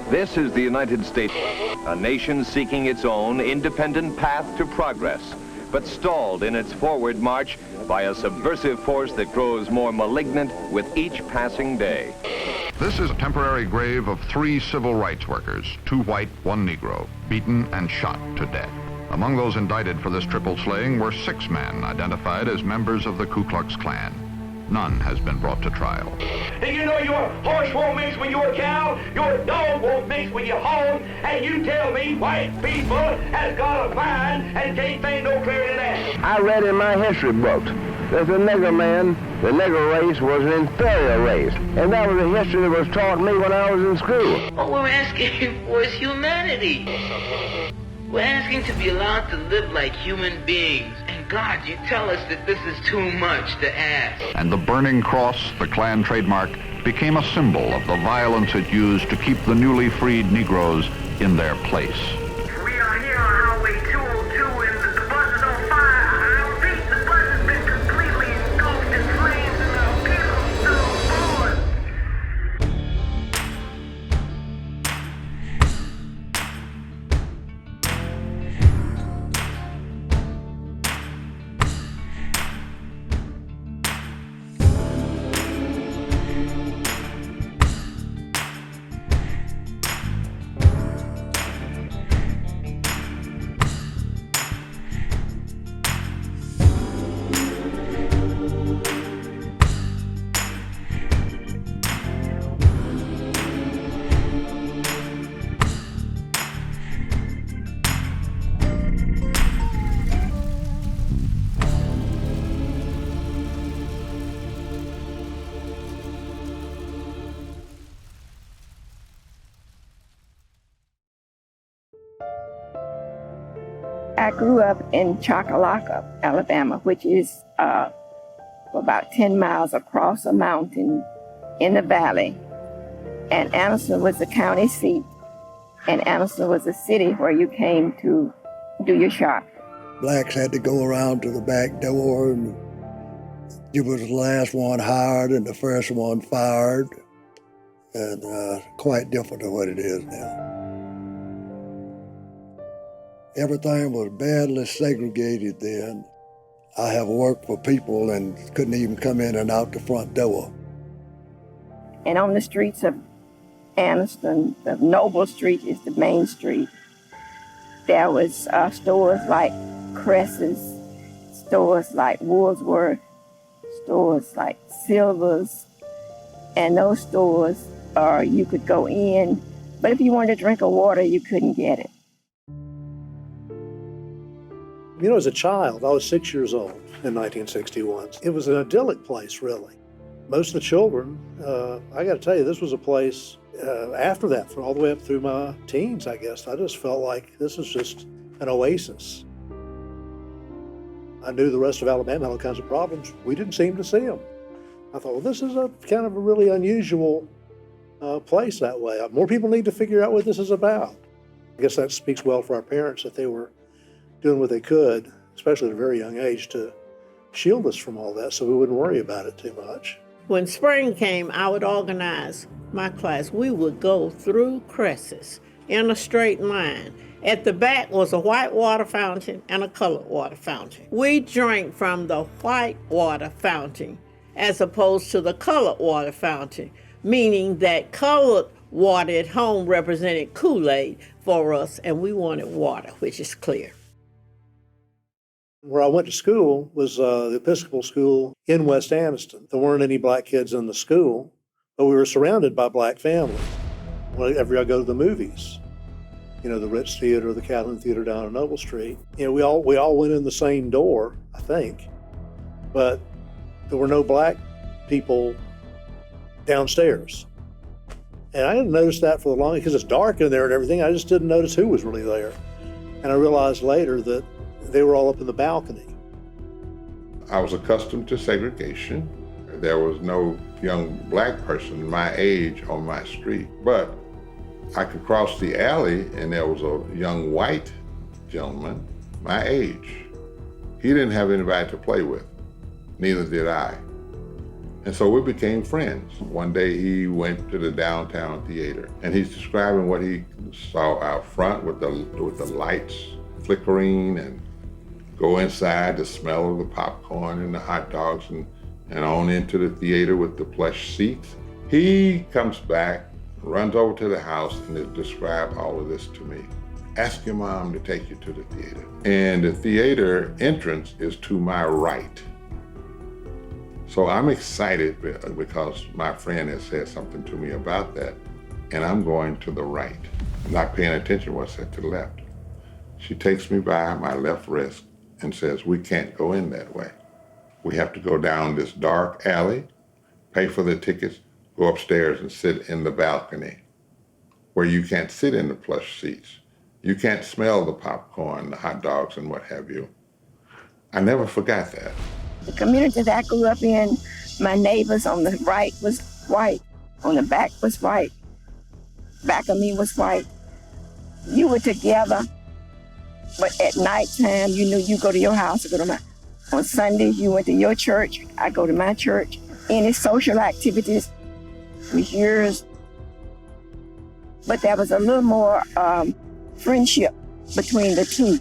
This is the United States, a nation seeking its own independent path to progress, but stalled in its forward march by a subversive force that grows more malignant with each passing day. This is a temporary grave of 3 civil rights workers, 2 white, 1 Negro, beaten and shot to death. Among those indicted for this triple slaying were 6 men identified as members of the Ku Klux Klan. None has been brought to trial. And you know your horse won't mix with your cow, your dog won't mix with your hog, and you tell me white people has got a mind and can't think no clearer than that. I read in my history books that the nigger man, the nigger race, was an inferior race. And that was a history that was taught me when I was in school. What we're asking for is humanity. We're asking to be allowed to live like human beings. And God, you tell us that this is too much to ask. And the burning cross, the Klan trademark, became a symbol of the violence it used to keep the newly freed Negroes in their place. We are here on Highway 202 and the bus is on fire. I repeat, the bus has been completely engulfed in flames and our people still on board. I grew up in Choccolocco, Alabama, which is about 10 miles across a mountain in the valley. And Anniston was the county seat, and Anniston was a city where you came to do your shop. Blacks had to go around to the back door, and you was the last one hired and the first one fired, and quite different than what it is now. Everything was badly segregated then. I have worked for people and couldn't even come in and out the front door. And on the streets of Anniston, the Noble Street is the main street. There was stores like Cress's, stores like Woolsworth, stores like Silver's, and those stores, you could go in, but if you wanted a drink of water, you couldn't get it. You know, as a child, I was 6 years old in 1961. It was an idyllic place, really. Most of the children, I got to tell you, this was a place, after that, for all the way up through my teens, I guess, I just felt like this was just an oasis. I knew the rest of Alabama had all kinds of problems. We didn't seem to see them. I thought, well, this is a kind of a really unusual place that way. More people need to figure out what this is about. I guess that speaks well for our parents that they were doing what they could, especially at a very young age, to shield us from all that so we wouldn't worry about it too much. When spring came, I would organize my class. We would go through Cress's in a straight line. At the back was a white water fountain and a colored water fountain. We drank from the white water fountain as opposed to the colored water fountain, meaning that colored water at home represented Kool-Aid for us, and we wanted water, which is clear. Where I went to school was the Episcopal school in West Anniston. There weren't any black kids in the school, but we were surrounded by black families. Whenever I go to the movies, you know, the Ritz Theater, the Calhoun Theater down on Noble Street, you know, we all went in the same door, I think, but there were no black people downstairs. And I didn't notice that for the longest, because it's dark in there and everything. I just didn't notice who was really there. And I realized later that they were all up in the balcony. I was accustomed to segregation. There was no young black person my age on my street, but I could cross the alley and there was a young white gentleman my age. He didn't have anybody to play with, neither did I. And so we became friends. One day he went to the downtown theater and he's describing what he saw out front with the lights flickering, and go inside, the smell of the popcorn and the hot dogs, and on into the theater with the plush seats. He comes back, runs over to the house and described all of this to me. Ask your mom to take you to the theater. And the theater entrance is to my right. So I'm excited because my friend has said something to me about that, and I'm going to the right. I'm not paying attention to what's said to the left. She takes me by my left wrist and says, we can't go in that way. We have to go down this dark alley, pay for the tickets, go upstairs and sit in the balcony where you can't sit in the plush seats. You can't smell the popcorn, the hot dogs, and what have you. I never forgot that. The community that I grew up in, my neighbors on the right was white, on the back was white, back of me was white. You were together, but at nighttime, you knew you go to your house, I go to mine. On Sundays, you went to your church, I go to my church. Any social activities was yours. But there was a little more friendship between the two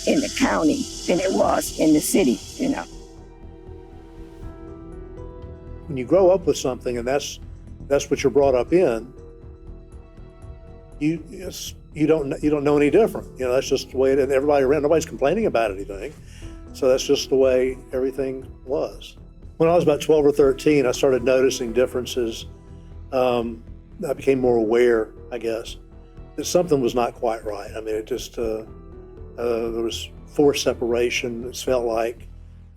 in the county than it was in the city, you know. When you grow up with something and that's what you're brought up in, you don't know any different. You know, that's just the way it, and everybody around, nobody's complaining about anything. So that's just the way everything was. When I was about 12 or 13, I started noticing differences. I became more aware, I guess, that something was not quite right. I mean, it just, there was forced separation. It felt like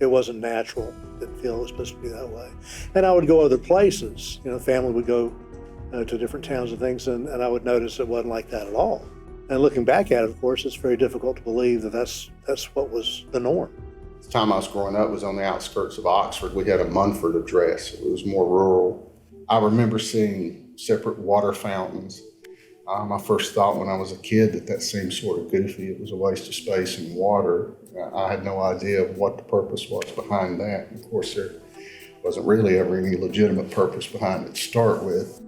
it wasn't natural. Didn't feel it was supposed to be that way. And I would go other places. You know, family would go to different towns and things, and I would notice it wasn't like that at all. And looking back at it, of course, it's very difficult to believe that that's what was the norm. The time I was growing up was on the outskirts of Oxford. We had a Munford address. It was more rural. I remember seeing separate water fountains. My first thought when I was a kid that seemed sort of goofy. It was a waste of space and water. I had no idea of what the purpose was behind that. And of course, there wasn't really ever any legitimate purpose behind it to start with.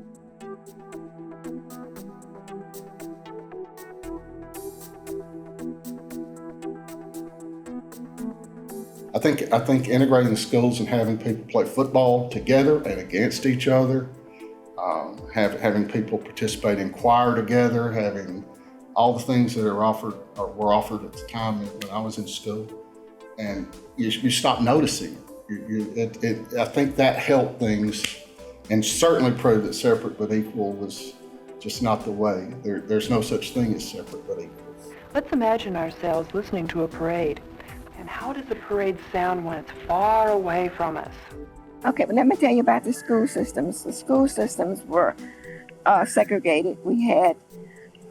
I think integrating the schools and having people play football together and against each other, having people participate in choir together, having all the things that were offered at the time when I was in school, and you stop noticing it. I think that helped things, and certainly proved that separate but equal was just not the way. There's no such thing as separate but equal. Let's imagine ourselves listening to a parade. And how does a parade sound when it's far away from us? Okay, but let me tell you about the school systems. The school systems were segregated. We had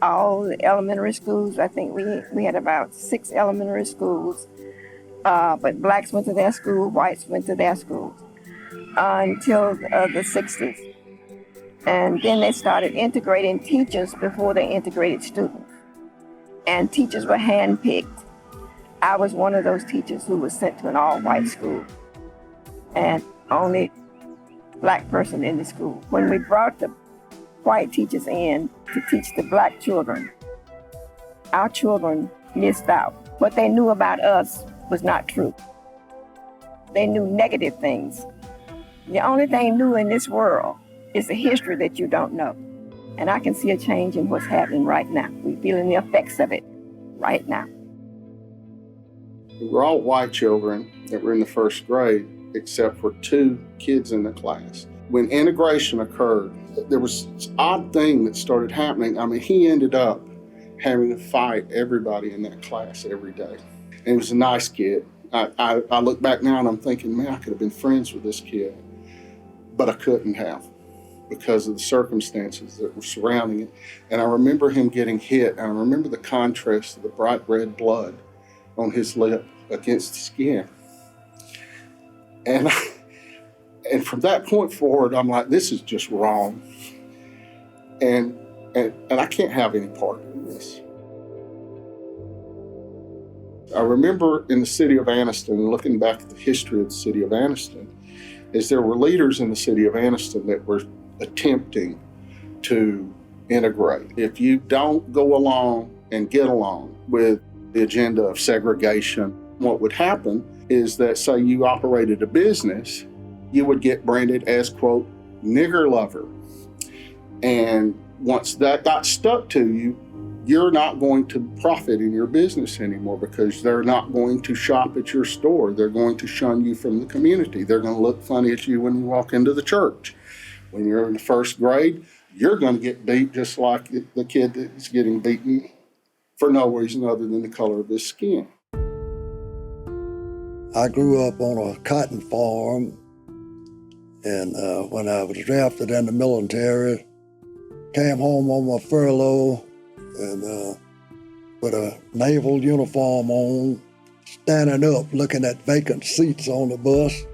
all the elementary schools. I think we had about 6 elementary schools. But blacks went to their school, whites went to their schools until the 60s. And then they started integrating teachers before they integrated students. And teachers were handpicked. I was one of those teachers who was sent to an all-white school and only black person in the school. When we brought the white teachers in to teach the black children, our children missed out. What they knew about us was not true. They knew negative things. The only thing new in this world is the history that you don't know. And I can see a change in what's happening right now. We're feeling the effects of it right now. We were all white children that were in the first grade, except for 2 kids in the class. When integration occurred, there was this odd thing that started happening. I mean, he ended up having to fight everybody in that class every day. And he was a nice kid. I look back now and I'm thinking, man, I could have been friends with this kid, but I couldn't have because of the circumstances that were surrounding it. And I remember him getting hit, and I remember the contrast of the bright red blood on his lip against the skin. And from that point forward, I'm like, this is just wrong. And I can't have any part in this. I remember in the city of Anniston, looking back at the history of the city of Anniston, is there were leaders in the city of Anniston that were attempting to integrate. If you don't go along and get along with the agenda of segregation, what would happen is that, say you operated a business, you would get branded as, quote, nigger lover. And once that got stuck to you, you're not going to profit in your business anymore because they're not going to shop at your store. They're going to shun you from the community. They're going to look funny at you when you walk into the church. When you're in the first grade, you're going to get beat just like the kid that's getting beaten for no reason other than the color of his skin. I grew up on a cotton farm, and when I was drafted in the military, came home on my furlough and with a naval uniform on, standing up looking at vacant seats on the bus.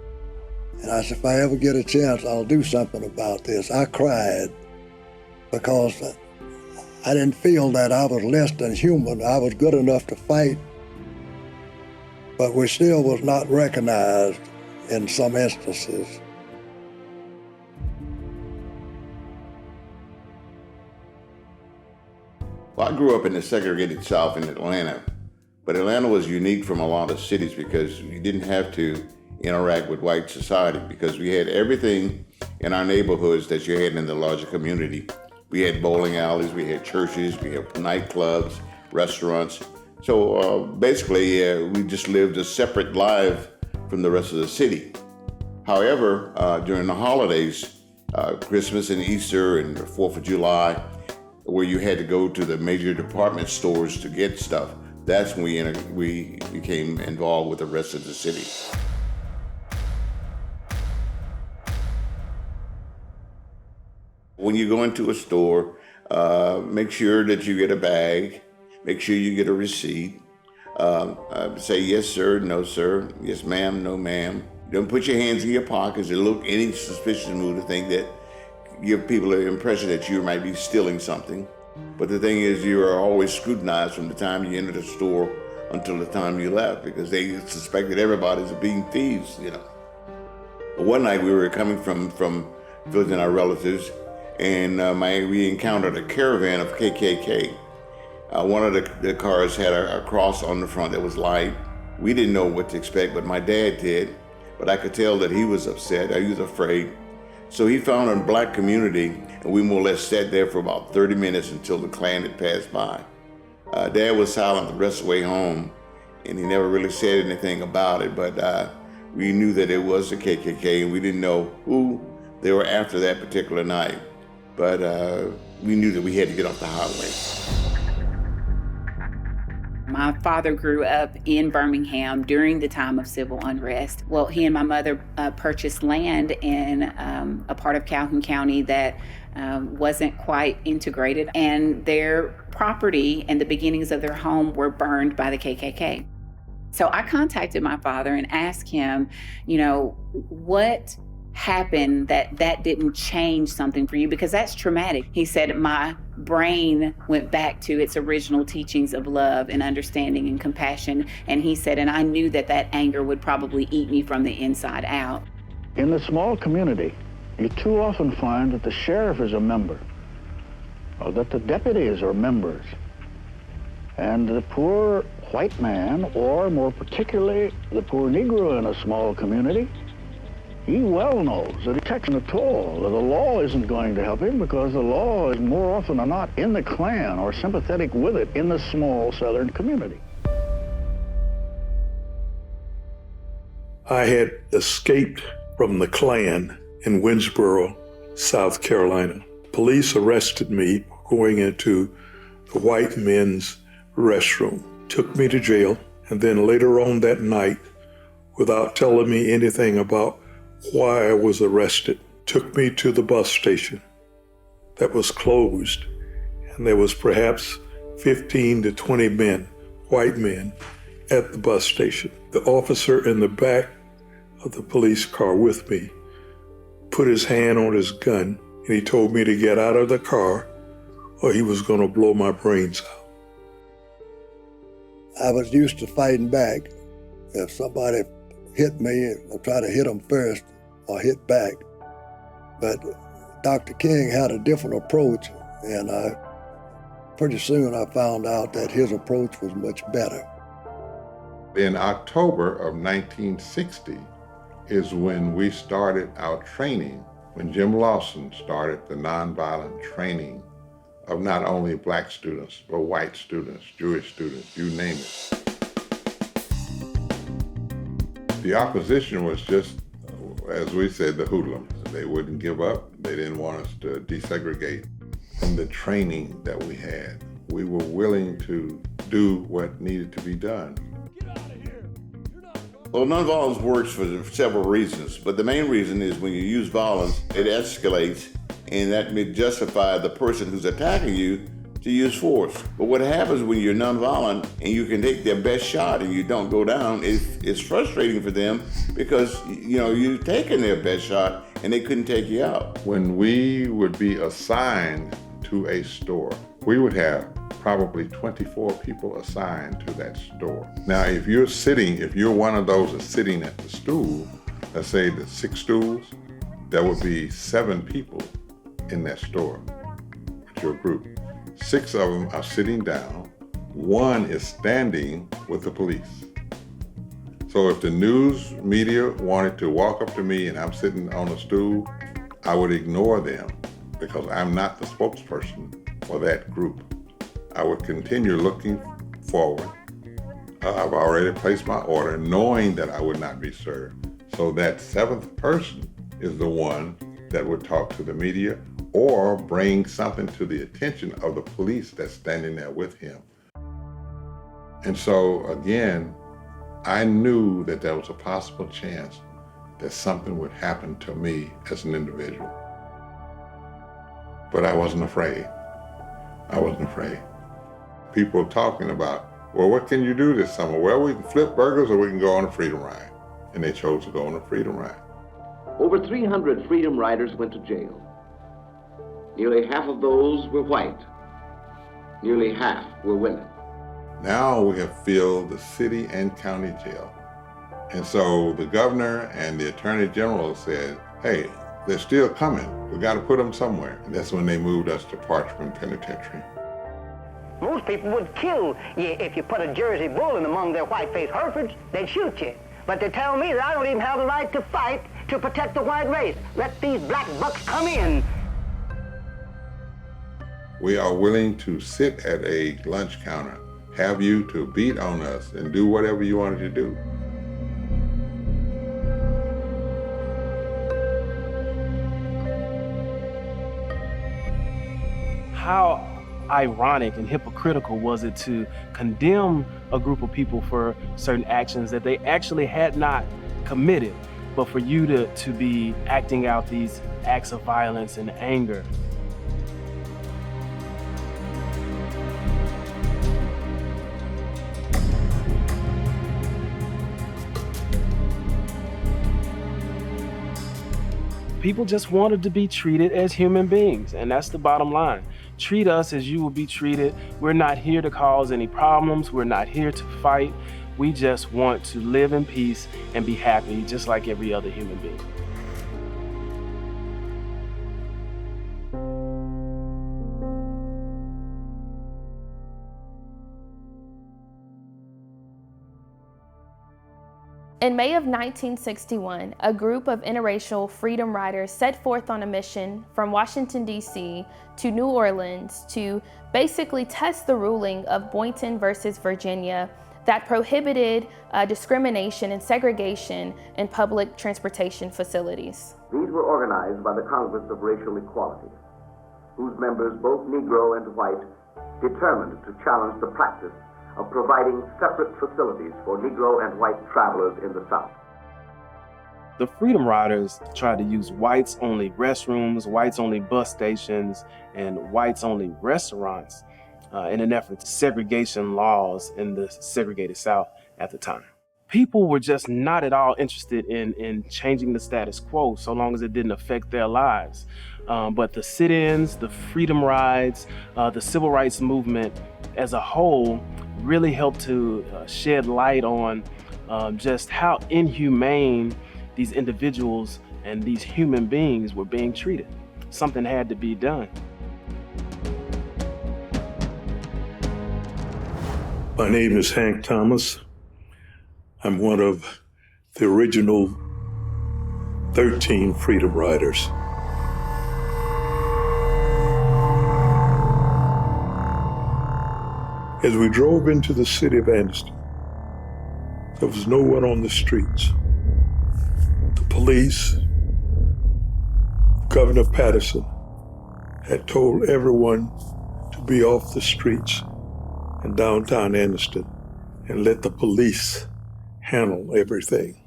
And I said, if I ever get a chance, I'll do something about this. I cried because I didn't feel that I was less than human. I was good enough to fight, but we still was not recognized in some instances. Well, I grew up in the segregated South in Atlanta, but Atlanta was unique from a lot of cities because you didn't have to interact with white society because we had everything in our neighborhoods that you had in the larger community. We had bowling alleys, we had churches, we had nightclubs, restaurants. So basically, we just lived a separate life from the rest of the city. However, during the holidays, Christmas and Easter and the 4th of July, where you had to go to the major department stores to get stuff, that's when we became involved with the rest of the city. When you go into a store, make sure that you get a bag, make sure you get a receipt, say yes sir, no sir, yes ma'am, no ma'am. Don't put your hands in your pockets or look any suspicious move to think that give people an impression that you might be stealing something. But the thing is, you are always scrutinized from the time you enter the store until the time you left because they suspected everybody as being thieves, you know. But one night we were coming from visiting our relatives, and we encountered a caravan of KKK. One of the cars had a cross on the front that was light. We didn't know what to expect, but my dad did. But I could tell that he was upset, he was afraid. So he found a black community, and we more or less sat there for about 30 minutes until the Klan had passed by. Dad was silent the rest of the way home, and he never really said anything about it, but we knew that it was the KKK, and we didn't know who they were after that particular night. But we knew that we had to get off the highway. My father grew up in Birmingham during the time of civil unrest. Well, he and my mother purchased land in a part of Calhoun County that wasn't quite integrated, and their property and the beginnings of their home were burned by the KKK. So I contacted my father and asked him, you know, what happened that didn't change something for you, because that's traumatic. He said, my brain went back to its original teachings of love and understanding and compassion. And he said, and I knew that anger would probably eat me from the inside out. In the small community, you too often find that the sheriff is a member, or that the deputies are members. And the poor white man, or more particularly the poor Negro in a small community, he well knows that he takes at all, that the law isn't going to help him because the law is more often than not in the Klan or sympathetic with it in the small southern community. I had escaped from the Klan in Winnsboro, South Carolina. Police arrested me going into the white men's restroom, took me to jail, and then later on that night, without telling me anything about why I was arrested, took me to the bus station that was closed, and there was perhaps 15 to 20 men, white men, at the bus station. The officer in the back of the police car with me put his hand on his gun, and he told me to get out of the car or he was going to blow my brains out. I was used to fighting back. If somebody hit me, I'd try to hit them first. or hit back. But Dr. King had a different approach, and pretty soon I found out that his approach was much better. In October of 1960 is when we started our training, when Jim Lawson started the nonviolent training of not only black students, but white students, Jewish students, you name it. The opposition was just, as we said, the hoodlums. They wouldn't give up. They didn't want us to desegregate. From the training that we had, we were willing to do what needed to be done. Well, nonviolence works for several reasons, but the main reason is when you use violence, it escalates, and that may justify the person who's attacking you to use force. But what happens when you're nonviolent and you can take their best shot and you don't go down, it's frustrating for them because, you've taken their best shot and they couldn't take you out. When we would be assigned to a store, we would have probably 24 people assigned to that store. Now, if you're one of those that's sitting at the stool, let's say the 6 stools, there would be 7 people in that store with your group. 6 of them are sitting down, 1 is standing with the police. So if the news media wanted to walk up to me and I'm sitting on a stool, I would ignore them because I'm not the spokesperson for that group. I would continue looking forward. I've already placed my order knowing that I would not be served. So that 7th person is the one that would talk to the media or bring something to the attention of the police that's standing there with him. And so again, I knew that there was a possible chance that something would happen to me as an individual. But I wasn't afraid. People talking about, well, what can you do this summer? Well, we can flip burgers or we can go on a freedom ride. And they chose to go on a freedom ride. Over 300 freedom riders went to jail. Nearly half of those were white. Nearly half were women. Now we have filled the city and county jail. And so the governor and the attorney general said, hey, they're still coming. We got to put them somewhere. And that's when they moved us to Parchman Penitentiary. Most people would kill you if you put a Jersey bull in among their white-faced Herefords. They'd shoot you. But they tell me that I don't even have the right to fight to protect the white race. Let these black bucks come in. We are willing to sit at a lunch counter, have you to beat on us and do whatever you wanted to do. How ironic and hypocritical was it to condemn a group of people for certain actions that they actually had not committed, but for you to be acting out these acts of violence and anger. People just wanted to be treated as human beings, and that's the bottom line. Treat us as you will be treated. We're not here to cause any problems. We're not here to fight. We just want to live in peace and be happy, just like every other human being. In May of 1961, a group of interracial freedom riders set forth on a mission from Washington, D.C. to New Orleans to basically test the ruling of Boynton versus Virginia that prohibited discrimination and segregation in public transportation facilities. These were organized by the Congress of Racial Equality, whose members, both Negro and white, determined to challenge the practice of providing separate facilities for Negro and white travelers in the South. The Freedom Riders tried to use whites-only restrooms, whites-only bus stations, and whites-only restaurants in an effort to segregation laws in the segregated South at the time. People were just not at all interested in changing the status quo so long as it didn't affect their lives. But the sit-ins, the freedom rides, the civil rights movement as a whole really helped to shed light on just how inhumane these individuals and these human beings were being treated. Something had to be done. My name is Hank Thomas. I'm one of the original 13 Freedom Riders. As we drove into the city of Anniston, there was no one on the streets. The police, Governor Patterson, had told everyone to be off the streets in downtown Anniston and let the police handle everything.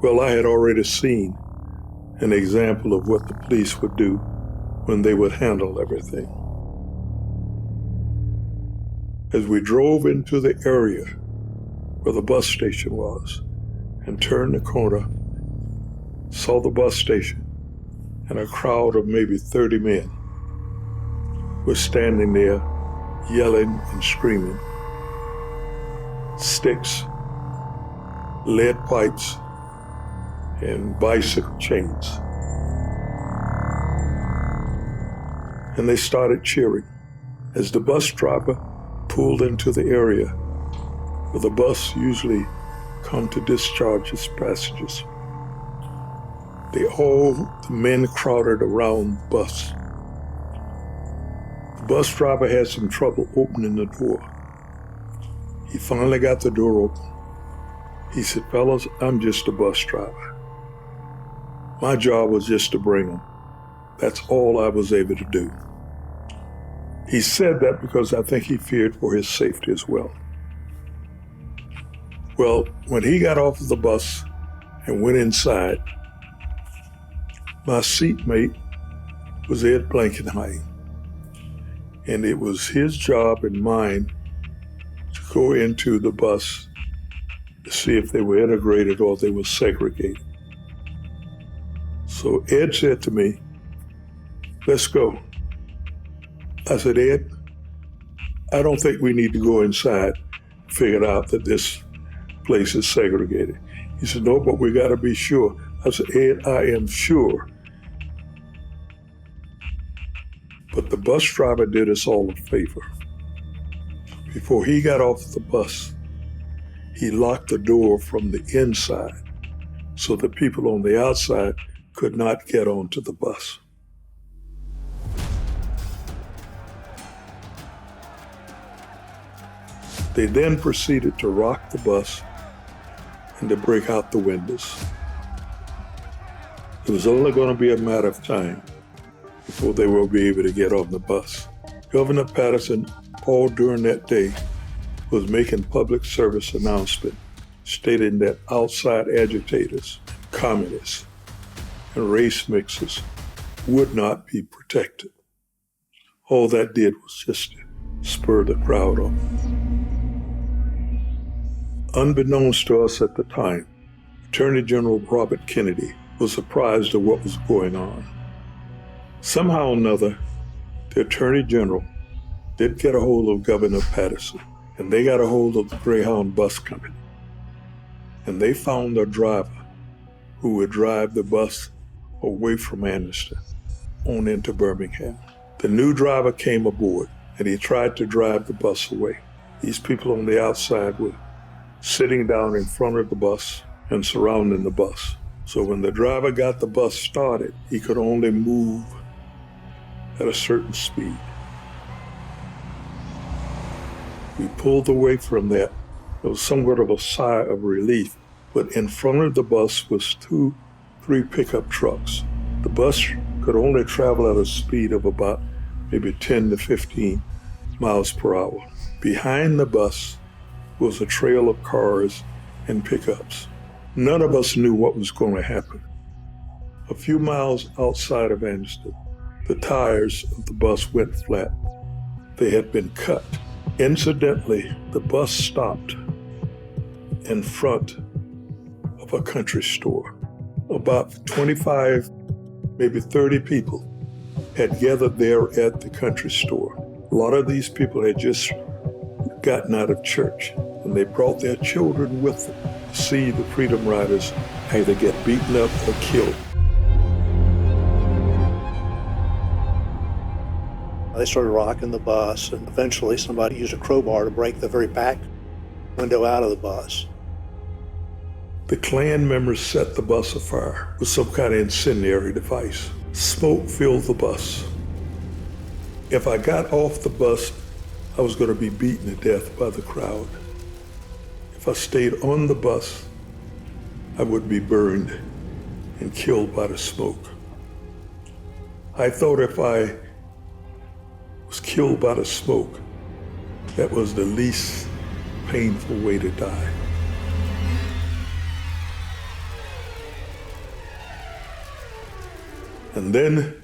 Well, I had already seen an example of what the police would do when they would handle everything. As we drove into the area where the bus station was and turned the corner, saw the bus station, and a crowd of maybe 30 men were standing there yelling and screaming. Sticks, lead pipes, and bicycle chains. And they started cheering as the bus driver pulled into the area where the bus usually come to discharge its passengers. The men crowded around the bus. The bus driver had some trouble opening the door. He finally got the door open. He said, "Fellas, I'm just a bus driver. My job was just to bring them. That's all I was able to do." He said that because I think he feared for his safety as well. Well, when he got off of the bus and went inside, my seatmate was Ed Blankenheim, and it was his job and mine to go into the bus to see if they were integrated or they were segregated. So Ed said to me, "Let's go." I said, "Ed, I don't think we need to go inside and figure out that this place is segregated." He said, "No, but we gotta be sure." I said, "Ed, I am sure." But the bus driver did us all a favor. Before he got off the bus, he locked the door from the inside so the people on the outside could not get onto the bus. They then proceeded to rock the bus and to break out the windows. It was only going to be a matter of time before they will be able to get on the bus. Governor Patterson, all during that day, was making public service announcement stating that outside agitators, communists, and race mixers would not be protected. All that did was just spur the crowd on. Unbeknownst to us at the time, Attorney General Robert Kennedy was apprised of what was going on. Somehow or another, the Attorney General did get a hold of Governor Patterson, and they got a hold of the Greyhound Bus Company. And they found a driver who would drive the bus away from Anniston on into Birmingham. The new driver came aboard, and he tried to drive the bus away. These people on the outside were sitting down in front of the bus and surrounding the bus. So when the driver got the bus started, he could only move at a certain speed. We pulled away from that. There was somewhat of a sigh of relief, but in front of the bus was 3 pickup trucks. The bus could only travel at a speed of about maybe 10 to 15 miles per hour. Behind the bus was a trail of cars and pickups. None of us knew what was going to happen. A few miles outside of Anniston, the tires of the bus went flat. They had been cut. Incidentally, the bus stopped in front of a country store. About 25, maybe 30 people had gathered there at the country store. A lot of these people had just gotten out of church, and they brought their children with them to see the Freedom Riders either get beaten up or killed. They started rocking the bus, and eventually somebody used a crowbar to break the very back window out of the bus. The Klan members set the bus afire with some kind of incendiary device. Smoke filled the bus. If I got off the bus, I was going to be beaten to death by the crowd. If I stayed on the bus, I would be burned and killed by the smoke. I thought if I was killed by the smoke, that was the least painful way to die. And then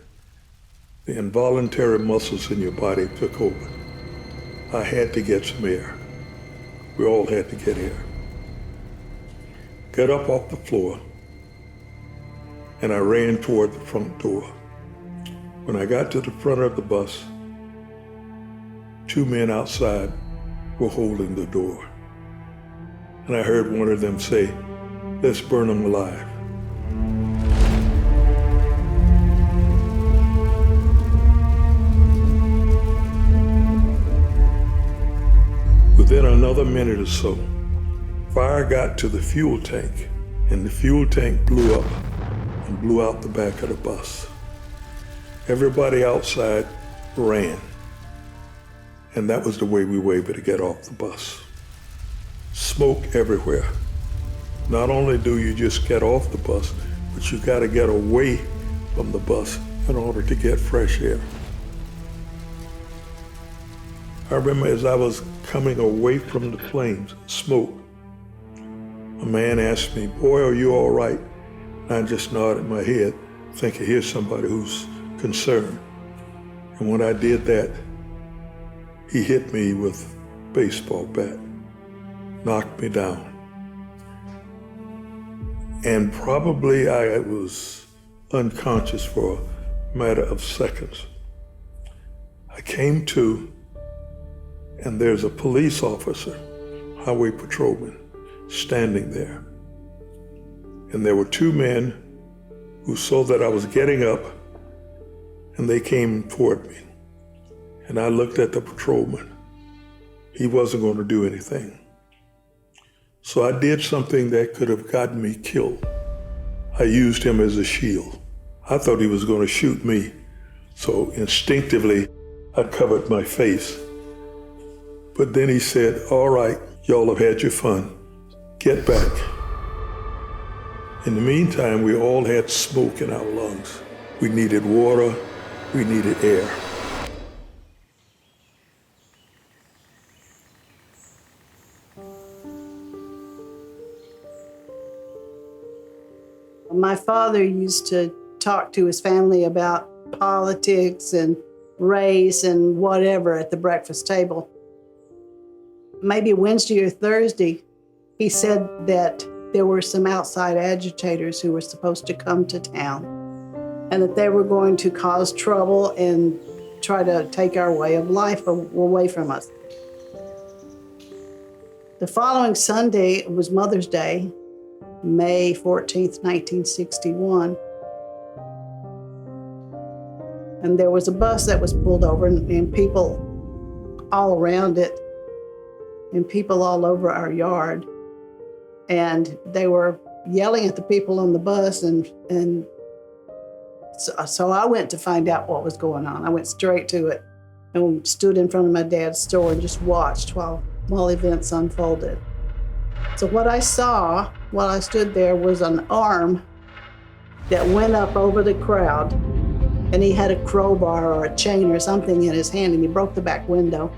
the involuntary muscles in your body took over. I had to get some air. We all had to get air. Got up off the floor, and I ran toward the front door. When I got to the front of the bus, 2 men outside were holding the door. And I heard one of them say, "Let's burn them alive." Within another minute or so, fire got to the fuel tank, and the fuel tank blew up and blew out the back of the bus. Everybody outside ran, and that was the way we were able to get off the bus. Smoke everywhere. Not only do you just get off the bus, but you got to get away from the bus in order to get fresh air. I remember as I was coming away from the flames, smoke, a man asked me, "Boy, are you all right?" And I just nodded my head, thinking, here's somebody who's concerned. And when I did that, he hit me with a baseball bat, knocked me down. And probably I was unconscious for a matter of seconds. I came to, and there's a police officer, highway patrolman, standing there. And there were 2 men who saw that I was getting up, and they came toward me. And I looked at the patrolman. He wasn't going to do anything. So I did something that could have gotten me killed. I used him as a shield. I thought he was going to shoot me. So instinctively, I covered my face. But then he said, "All right, y'all have had your fun. Get back." In the meantime, we all had smoke in our lungs. We needed water, we needed air. My father used to talk to his family about politics and race and whatever at the breakfast table. Maybe Wednesday or Thursday, he said that there were some outside agitators who were supposed to come to town and that they were going to cause trouble and try to take our way of life away from us. The following Sunday was Mother's Day, May 14th, 1961. And there was a bus that was pulled over and people all around it and people all over our yard. And they were yelling at the people on the bus and so I went to find out what was going on. I went straight to it and stood in front of my dad's store and just watched while events unfolded. So what I saw while I stood there was an arm that went up over the crowd, and he had a crowbar or a chain or something in his hand, and he broke the back window.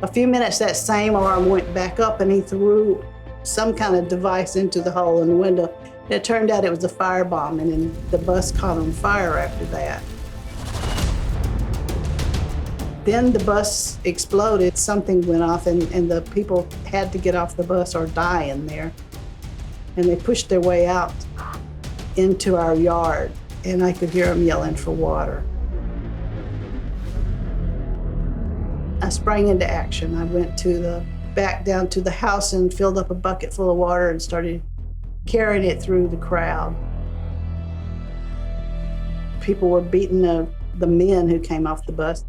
A few minutes, that same arm went back up and he threw some kind of device into the hole in the window. And it turned out it was a firebomb, and then the bus caught on fire after that. Then the bus exploded, something went off, and the people had to get off the bus or die in there. And they pushed their way out into our yard, and I could hear them yelling for water. I sprang into action. I went back down to the house and filled up a bucket full of water and started carrying it through the crowd. People were beating the men who came off the bus.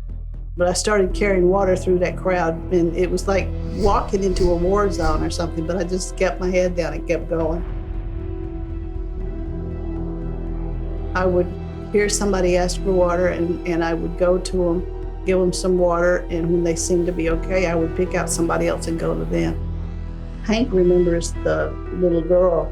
But I started carrying water through that crowd, and it was like walking into a war zone or something, but I just kept my head down and kept going. I would hear somebody ask for water, and I would go to them, give them some water, and when they seemed to be okay, I would pick out somebody else and go to them. Hank remembers the little girl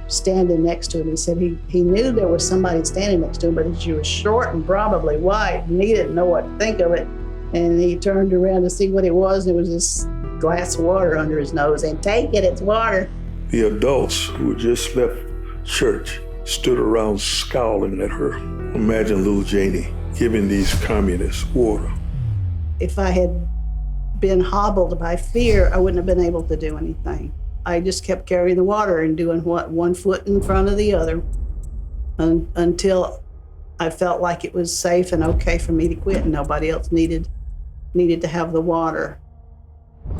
standing next to him. He said he knew there was somebody standing next to him, but she was short and probably white, and he didn't know what to think of it. And he turned around to see what it was, and it was this glass of water under his nose, and take it, it's water. The adults who had just left church stood around scowling at her. Imagine little Janie giving these communists water. If I had been hobbled by fear, I wouldn't have been able to do anything. I just kept carrying the water and doing one foot in front of the other until I felt like it was safe and okay for me to quit and nobody else needed to have the water.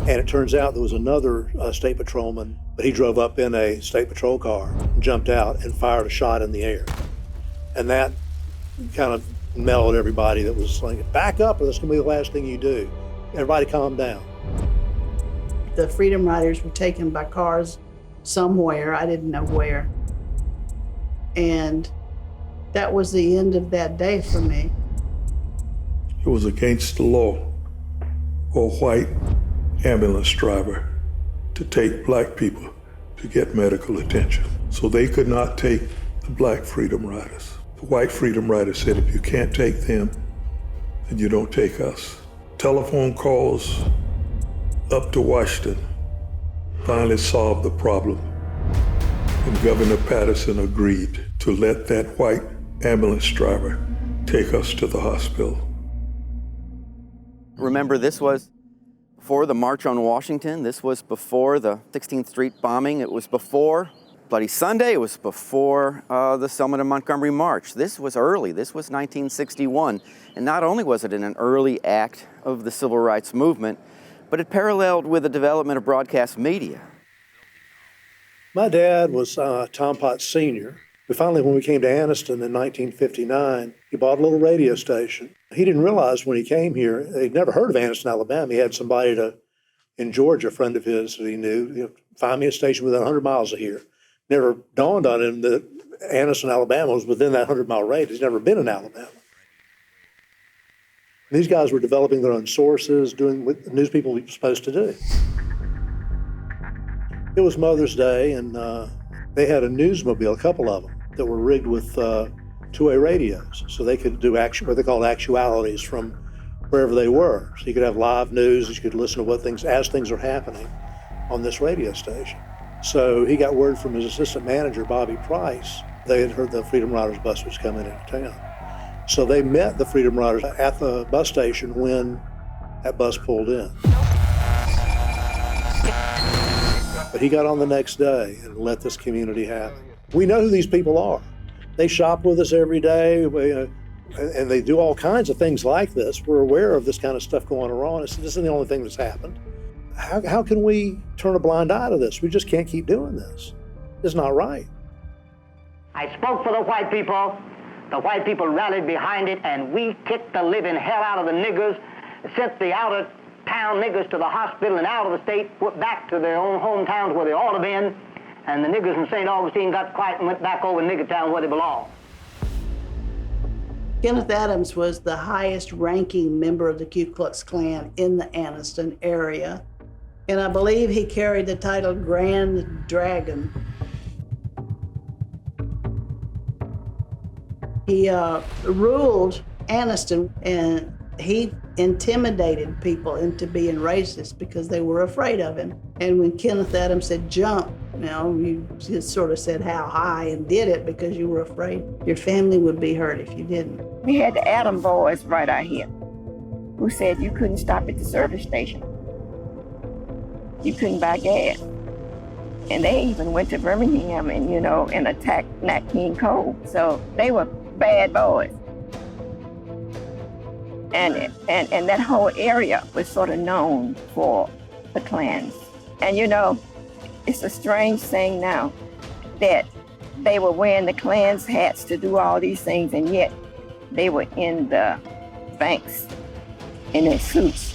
And it turns out there was another state patrolman, but he drove up in a state patrol car, jumped out and fired a shot in the air. And that kind of mellowed everybody that was like, back up or that's gonna be the last thing you do. Everybody calm down. The Freedom Riders were taken by cars somewhere, I didn't know where. And that was the end of that day for me. It was against the law for a white ambulance driver to take black people to get medical attention. So they could not take the black Freedom Riders. The white Freedom Riders said, if you can't take them, then you don't take us. Telephone calls up to Washington finally solved the problem. And Governor Patterson agreed to let that white ambulance driver take us to the hospital. Remember, this was before the March on Washington. This was before the 16th Street bombing. It was before Bloody Sunday. It was before the Selma to Montgomery March. This was early. This was 1961. And not only was it an early act of the civil rights movement, but it paralleled with the development of broadcast media. My dad was Tom Potts Sr. Finally, when we came to Anniston in 1959, he bought a little radio station. He didn't realize when he came here, he'd never heard of Anniston, Alabama. He had somebody in Georgia, a friend of his that he knew, find me a station within 100 miles of here. Never dawned on him that Anniston, Alabama was within that 100-mile radius. He's never been in Alabama. These guys were developing their own sources, doing what the news people were supposed to do. It was Mother's Day, and they had a newsmobile, a couple of them, that were rigged with two-way radios, so they could do what they called actualities from wherever they were. So you could have live news, you could listen to as things are happening on this radio station. So he got word from his assistant manager, Bobby Price. They had heard the Freedom Riders bus was coming into town. So they met the Freedom Riders at the bus station when that bus pulled in. But he got on the next day and let this community have it. We know who these people are. They shop with us every day, and they do all kinds of things like this. We're aware of this kind of stuff going on. This isn't the only thing that's happened. How can we turn a blind eye to this? We just can't keep doing this. It's not right. I spoke for the white people. The white people rallied behind it, and we kicked the living hell out of the niggers, sent the out-of-town niggers to the hospital and out of the state, put back to their own hometowns where they ought to have been, and the niggers in St. Augustine got quiet and went back over nigger town where they belong. Kenneth Adams was the highest-ranking member of the Ku Klux Klan in the Anniston area, and I believe he carried the title Grand Dragon. He ruled Anniston, and he intimidated people into being racist because they were afraid of him. And when Kenneth Adams said jump, you just sort of said how high and did it because you were afraid your family would be hurt if you didn't. We had the Adam boys right out here who said you couldn't stop at the service station. You couldn't buy gas. And they even went to Birmingham and attacked Nat King Cole. So they were bad boys. And that whole area was sort of known for the Klans. And it's a strange thing now. that they were wearing the Klan's hats to do all these things, and yet they were in the banks in their suits.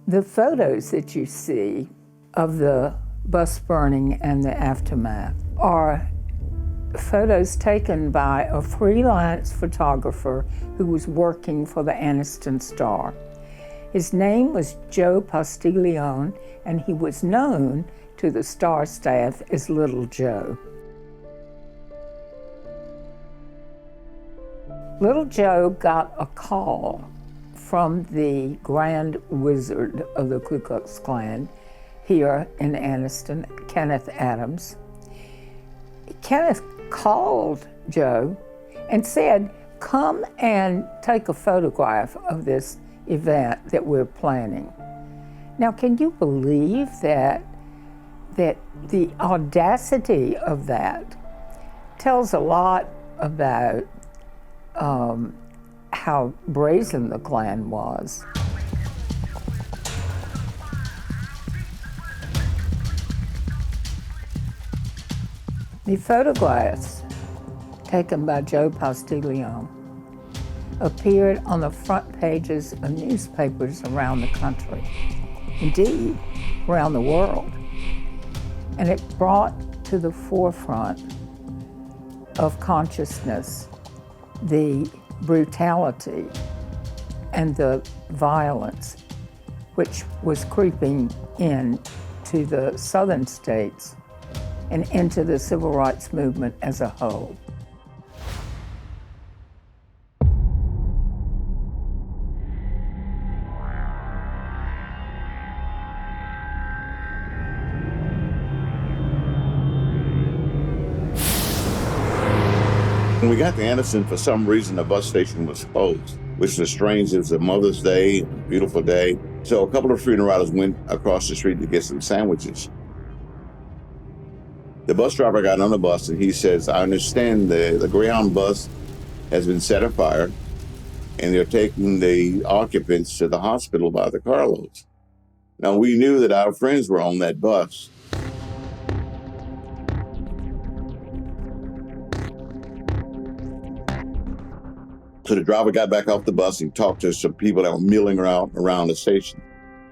The photos that you see of the bus burning and the aftermath are photos taken by a freelance photographer who was working for the Anniston Star. His name was Joe Postiglione, and he was known to the Star staff as Little Joe. Little Joe got a call from the Grand Wizard of the Ku Klux Klan here in Anniston, Kenneth Adams. Kenneth called Joe and said, "Come and take a photograph of this event that we're planning." Now, can you believe that the audacity of that tells a lot about how brazen the Klan was. The photographs taken by Joe Postiglione appeared on the front pages of newspapers around the country, indeed around the world. And it brought to the forefront of consciousness the brutality and the violence which was creeping in to the southern states and into the civil rights movement as a whole. When we got to Anniston, for some reason, the bus station was closed, which was strange. It was a Mother's Day, a beautiful day. So a couple of freedom riders went across the street to get some sandwiches. The bus driver got on the bus and he says, "I understand the Greyhound bus has been set afire and they're taking the occupants to the hospital by the carloads." Now, we knew that our friends were on that bus. So the driver got back off the bus and talked to some people that were milling around the station.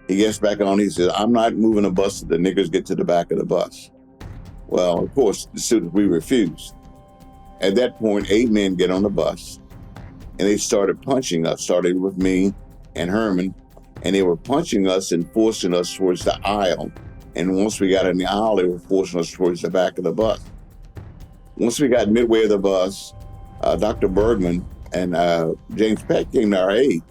He gets back on, he says, "I'm not moving the bus till the niggers get to the back of the bus." Well, of course, the students, we refused. At that point, 8 men get on the bus and they started punching us, starting with me and Herman, and they were punching us and forcing us towards the aisle. And once we got in the aisle, they were forcing us towards the back of the bus. Once we got midway of the bus, Dr. Bergman and James Peck came to our aid.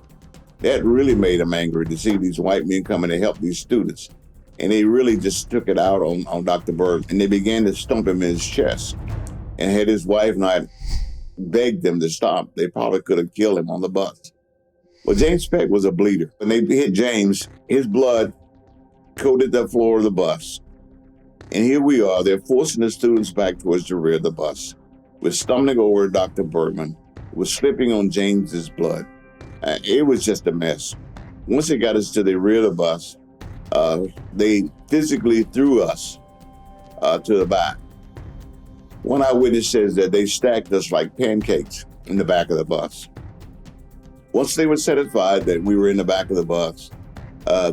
That really made them angry to see these white men coming to help these students. And they really just took it out on Dr. Bergman. And they began to stomp him in his chest. And had his wife not begged them to stop, they probably could have killed him on the bus. Well, James Peck was a bleeder. When they hit James, his blood coated the floor of the bus. And here we are, they're forcing the students back towards the rear of the bus. We're stumbling over Dr. Bergman. Was slipping on James's blood. It was just a mess. Once they got us to the rear of the bus, they physically threw us to the back. One eyewitness says that they stacked us like pancakes in the back of the bus. Once they were satisfied that we were in the back of the bus,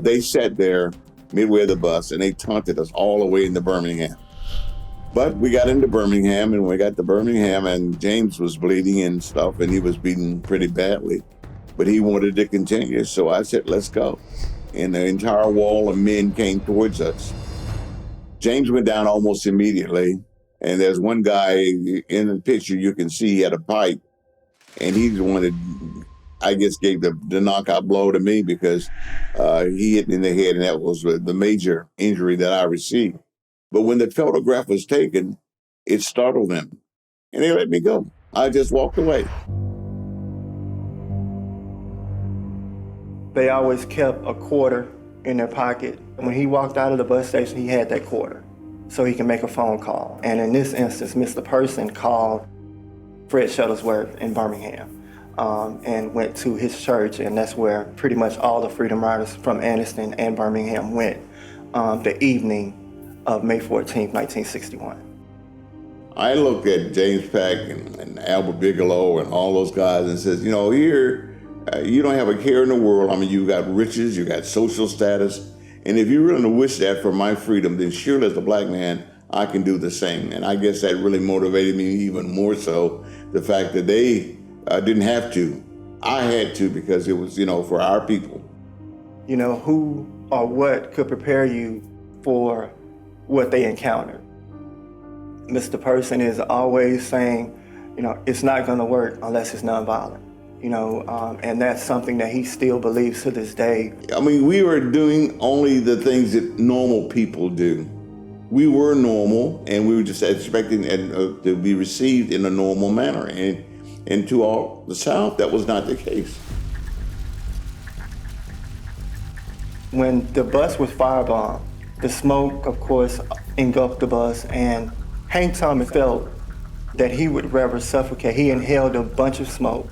they sat there midway of the bus and they taunted us all the way into Birmingham. But we got into Birmingham, and we got to Birmingham, and James was bleeding and stuff, and he was beaten pretty badly. But he wanted to continue, so I said, "Let's go." And the entire wall of men came towards us. James went down almost immediately, and there's one guy in the picture you can see he had a pipe, and he's the one that, I guess, gave the knockout blow to me because he hit me in the head, and that was the major injury that I received. But when the photograph was taken, it startled them, and they let me go. I just walked away. They always kept a quarter in their pocket. When he walked out of the bus station, he had that quarter so he can make a phone call. And in this instance, Mr. Person called Fred Shuttlesworth in Birmingham. and went to his church, and that's where pretty much all the Freedom Riders from Anniston and Birmingham went the evening of May 14th, 1961. I look at James Peck and Albert Bigelow and all those guys and says, you know, here, you don't have a care in the world. I mean, you got riches, you got social status, and if you're willing to wish that for my freedom, then surely as a black man, I can do the same. And I guess that really motivated me even more so, the fact that they didn't have to. I had to, because it was, you know, for our people. You know, who or what could prepare you for what they encountered? Mr. Person is always saying, you know, it's not going to work unless it's nonviolent. You know, and that's something that he still believes to this day. I mean, we were doing only the things that normal people do. We were normal, and we were just expecting to be received in a normal manner. And to all the South, that was not the case. When the bus was firebombed, the smoke, of course, engulfed the bus, and Hank Thomas felt that he would rather suffocate. He inhaled a bunch of smoke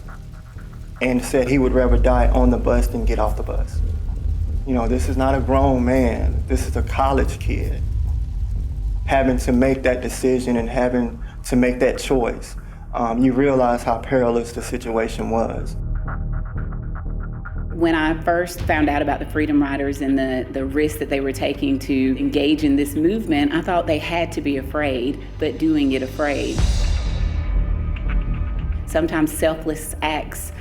and said he would rather die on the bus than get off the bus. You know, this is not a grown man. This is a college kid having to make that decision and having to make that choice. You realize how perilous the situation was. When I first found out about the Freedom Riders and the risk that they were taking to engage in this movement, I thought they had to be afraid, but doing it afraid. Sometimes selfless acts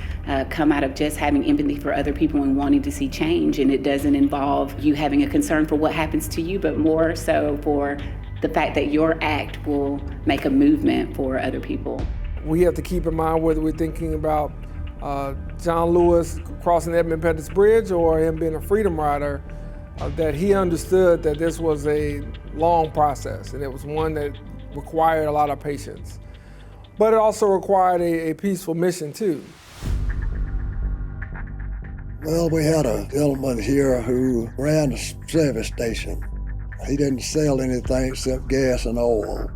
come out of just having empathy for other people and wanting to see change, and it doesn't involve you having a concern for what happens to you, but more so for the fact that your act will make a movement for other people. We have to keep in mind whether we're thinking about John Lewis crossing the Edmund Pettus Bridge or him being a Freedom Rider, that he understood that this was a long process, and it was one that required a lot of patience. But it also required a peaceful mission too. Well, we had a gentleman here who ran a service station. He didn't sell anything except gas and oil.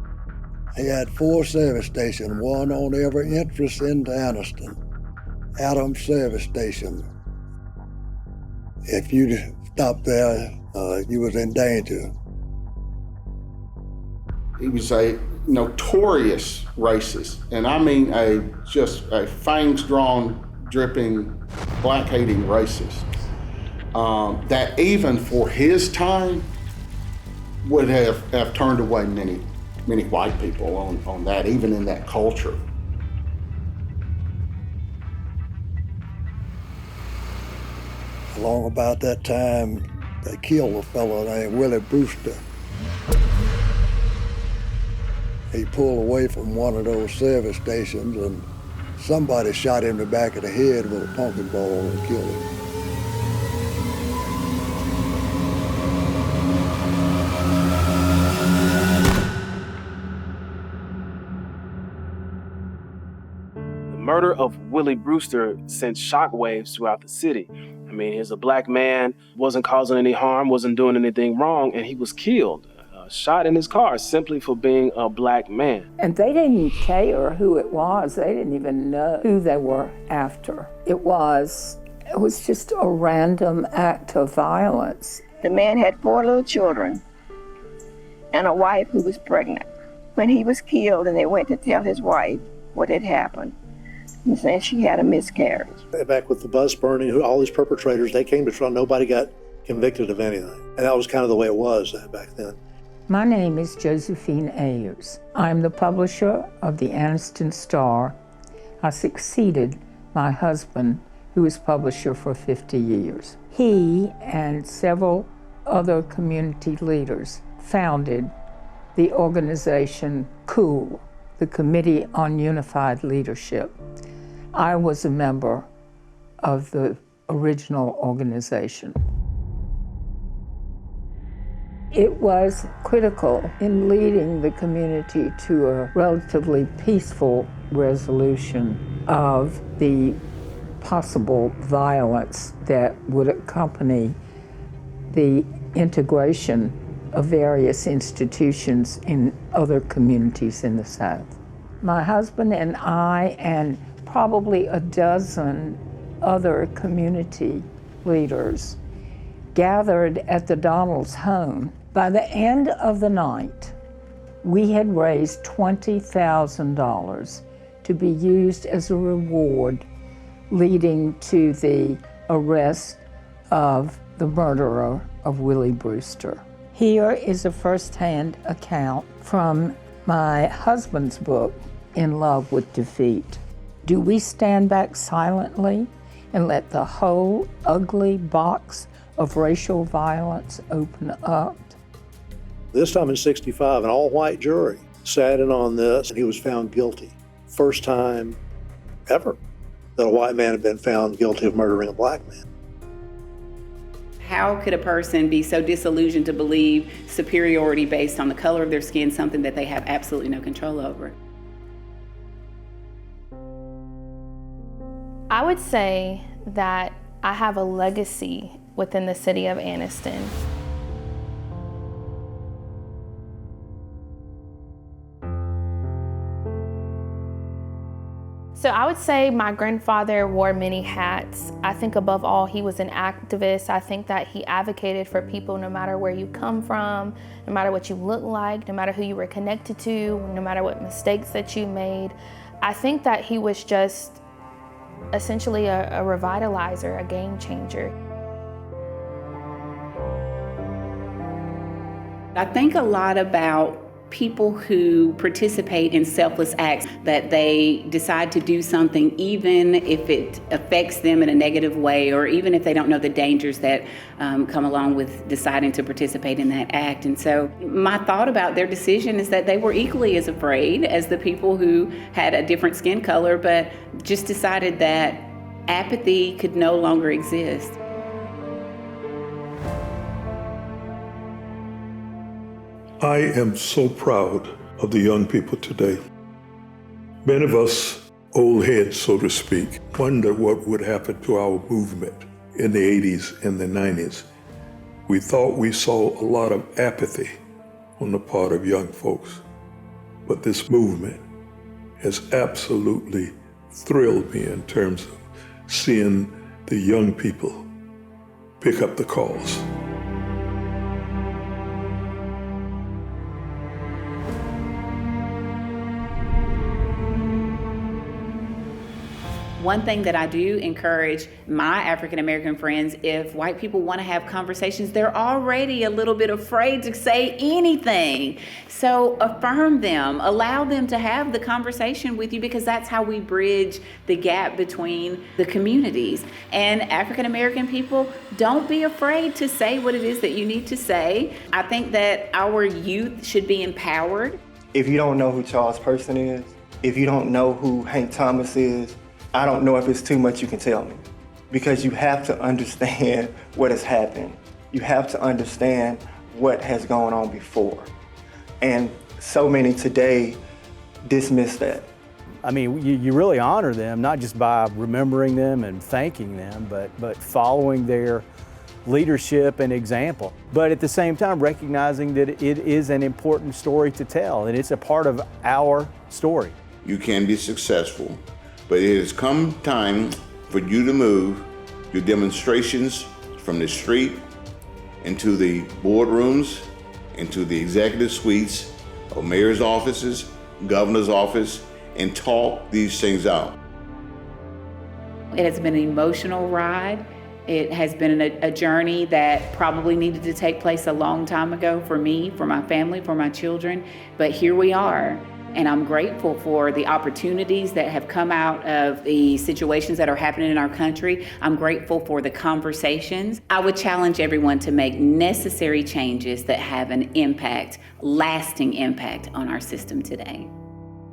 He had 4 service stations, one on every entrance into Anniston. Adams Service Station. If you stopped there, you was in danger. He was a notorious racist, and I mean just a fangs-drawn, dripping, black-hating racist. That even for his time would have turned away many white people on that, even in that culture. Along about that time, they killed a fellow named Willie Brewster. He pulled away from one of those service stations, and somebody shot him in the back of the head with a pumpkin ball and killed him. The murder of Willie Brewster sent shockwaves throughout the city. I mean, he's a black man, wasn't causing any harm, wasn't doing anything wrong, and he was killed, shot in his car simply for being a black man. And they didn't care who it was. They didn't even know who they were after. It was just a random act of violence. The man had 4 little children and a wife who was pregnant. When he was killed and they went to tell his wife what had happened, and saying she had a miscarriage. Back with the bus burning, all these perpetrators, they came to trial, nobody got convicted of anything. And that was kind of the way it was back then. My name is Josephine Ayers. I'm the publisher of the Anniston Star. I succeeded my husband, who was publisher for 50 years. He and several other community leaders founded the organization COOL, the Committee on Unified Leadership. I was a member of the original organization. It was critical in leading the community to a relatively peaceful resolution of the possible violence that would accompany the integration of various institutions in other communities in the South. My husband and I and probably a dozen other community leaders gathered at the Donalds home. By the end of the night, we had raised $20,000 to be used as a reward leading to the arrest of the murderer of Willie Brewster. Here is a first-hand account from my husband's book, In Love with Defeat. Do we stand back silently and let the whole ugly box of racial violence open up? This time in '65, an all-white jury sat in on this, and he was found guilty. First time ever that a white man had been found guilty of murdering a black man. How could a person be so disillusioned to believe superiority based on the color of their skin, something that they have absolutely no control over? I would say that I have a legacy within the city of Anniston. So I would say my grandfather wore many hats. I think above all, he was an activist. I think that he advocated for people no matter where you come from, no matter what you look like, no matter who you were connected to, no matter what mistakes that you made. I think that he was just essentially a revitalizer, a game changer. I think a lot about people who participate in selfless acts, that they decide to do something even if it affects them in a negative way, or even if they don't know the dangers that come along with deciding to participate in that act. And so my thought about their decision is that they were equally as afraid as the people who had a different skin color, but just decided that apathy could no longer exist. I am so proud of the young people today. Many of us, old heads, so to speak, wonder what would happen to our movement in the 80s and the 90s. We thought we saw a lot of apathy on the part of young folks, but this movement has absolutely thrilled me in terms of seeing the young people pick up the cause. One thing that I do encourage my African American friends, if white people want to have conversations, they're already a little bit afraid to say anything. So affirm them, allow them to have the conversation with you, because that's how we bridge the gap between the communities. And African American people, don't be afraid to say what it is that you need to say. I think that our youth should be empowered. If you don't know who Charles Person is, if you don't know who Hank Thomas is, I don't know if it's too much you can tell me, because you have to understand what has happened. You have to understand what has gone on before. And so many today dismiss that. I mean, you really honor them, not just by remembering them and thanking them, but following their leadership and example. But at the same time, recognizing that it is an important story to tell, and it's a part of our story. You can be successful, but it has come time for you to move your demonstrations from the street into the boardrooms, into the executive suites of mayor's offices, governor's office, and talk these things out. It has been an emotional ride. It has been a journey that probably needed to take place a long time ago for me, for my family, for my children, but here we are. And I'm grateful for the opportunities that have come out of the situations that are happening in our country. I'm grateful for the conversations. I would challenge everyone to make necessary changes that have an impact, lasting impact on our system today.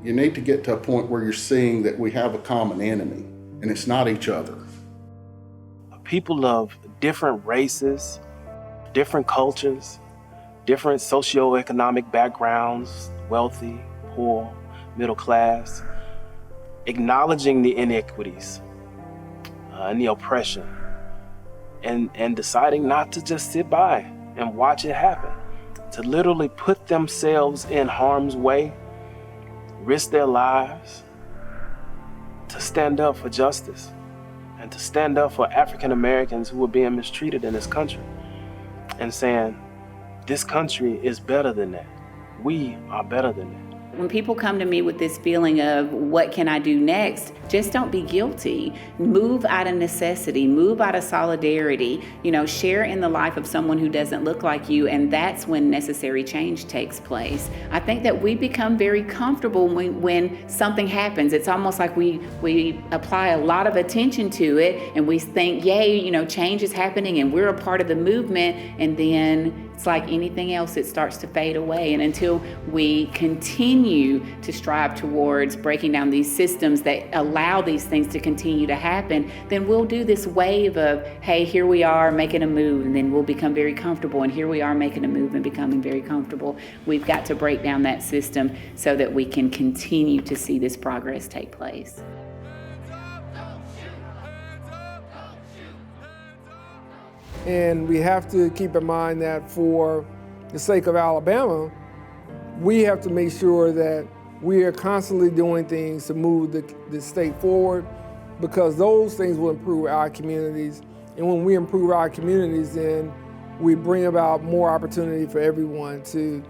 You need to get to a point where you're seeing that we have a common enemy, and it's not each other. People of different races, different cultures, different socioeconomic backgrounds, wealthy, poor, middle class, acknowledging the inequities and the oppression, and deciding not to just sit by and watch it happen, to literally put themselves in harm's way, risk their lives, to stand up for justice and to stand up for African Americans who are being mistreated in this country and saying, this country is better than that. We are better than that. When people come to me with this feeling of what can I do next, just don't be guilty. Move out of necessity, move out of solidarity, share in the life of someone who doesn't look like you, and that's when necessary change takes place. I think that we become very comfortable when something happens. It's almost like we apply a lot of attention to it and we think, yay, change is happening and we're a part of the movement, and then it's like anything else, it starts to fade away. And until we continue to strive towards breaking down these systems that allow these things to continue to happen, then we'll do this wave of, hey, here we are making a move, and then we'll become very comfortable, and here we are making a move and becoming very comfortable. We've got to break down that system so that we can continue to see this progress take place. And we have to keep in mind that for the sake of Alabama, we have to make sure that we are constantly doing things to move the state forward, because those things will improve our communities. And when we improve our communities, then we bring about more opportunity for everyone to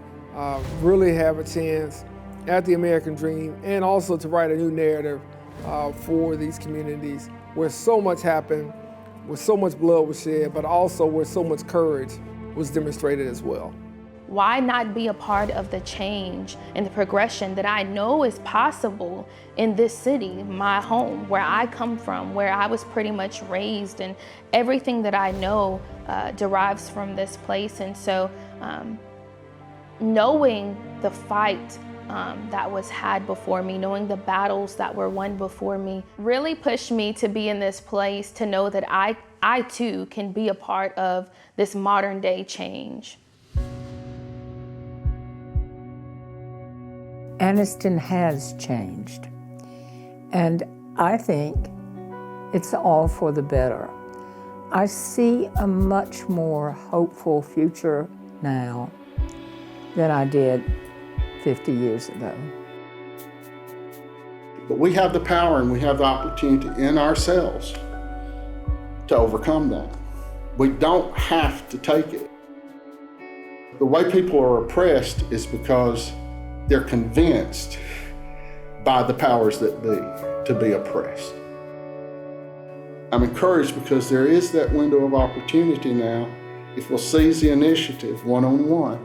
really have a chance at the American dream, and also to write a new narrative for these communities where so much happened, where so much blood was shed, but also where so much courage was demonstrated as well. Why not be a part of the change and the progression that I know is possible in this city, my home, where I come from, where I was pretty much raised, and everything that I know derives from this place. And so knowing the fight that was had before me, knowing the battles that were won before me, really pushed me to be in this place, to know that I too can be a part of this modern day change. Anniston has changed, and I think it's all for the better. I see a much more hopeful future now than I did 50 years ago. But we have the power and we have the opportunity in ourselves to overcome that. We don't have to take it. The way people are oppressed is because they're convinced by the powers that be to be oppressed. I'm encouraged because there is that window of opportunity now. If we'll seize the initiative one-on-one,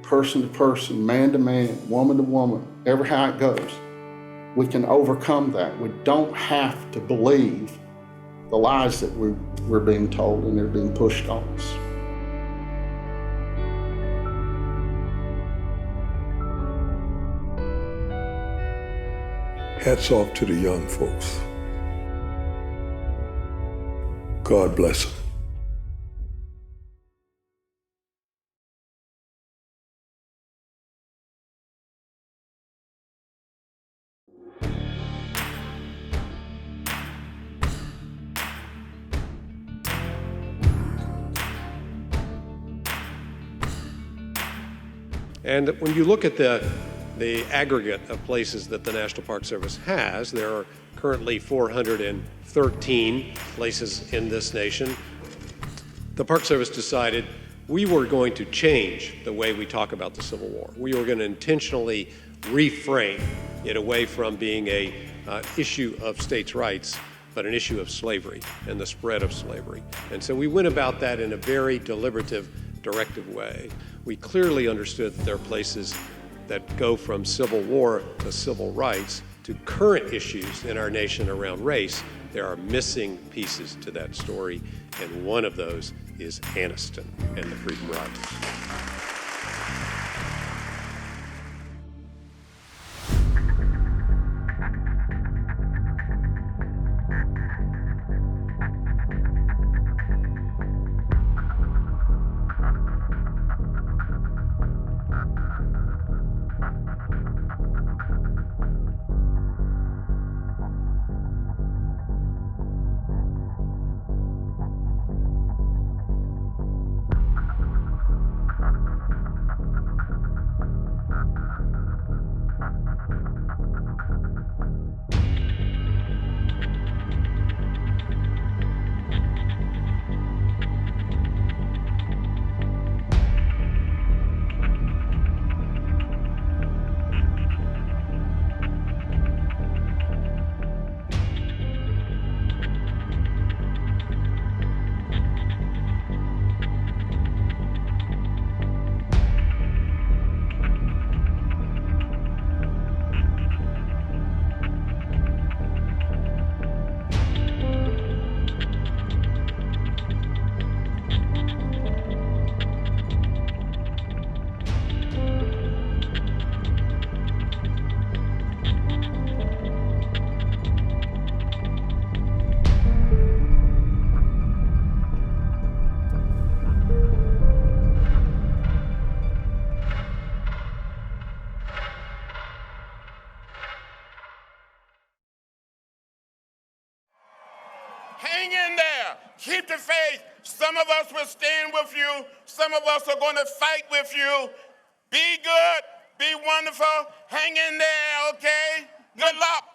person to person, man to man, woman to woman, ever how it goes, we can overcome that. We don't have to believe the lies that we're being told and they're being pushed on us. Hats off to the young folks. God bless them. And when you look at the aggregate of places that the National Park Service has, there are currently 413 places in this nation. The Park Service decided we were going to change the way we talk about the Civil War. We were going to intentionally reframe it away from being an issue of states' rights, but an issue of slavery and the spread of slavery. And so we went about that in a very deliberative, directive way. We clearly understood that there are places that go from Civil War to civil rights to current issues in our nation around race. There are missing pieces to that story, and one of those is Anniston and the Freedom Riders. faith. Some of us will stand with you. Some of us are going to fight with you. Be good. Be wonderful. Hang in there, okay? Good luck.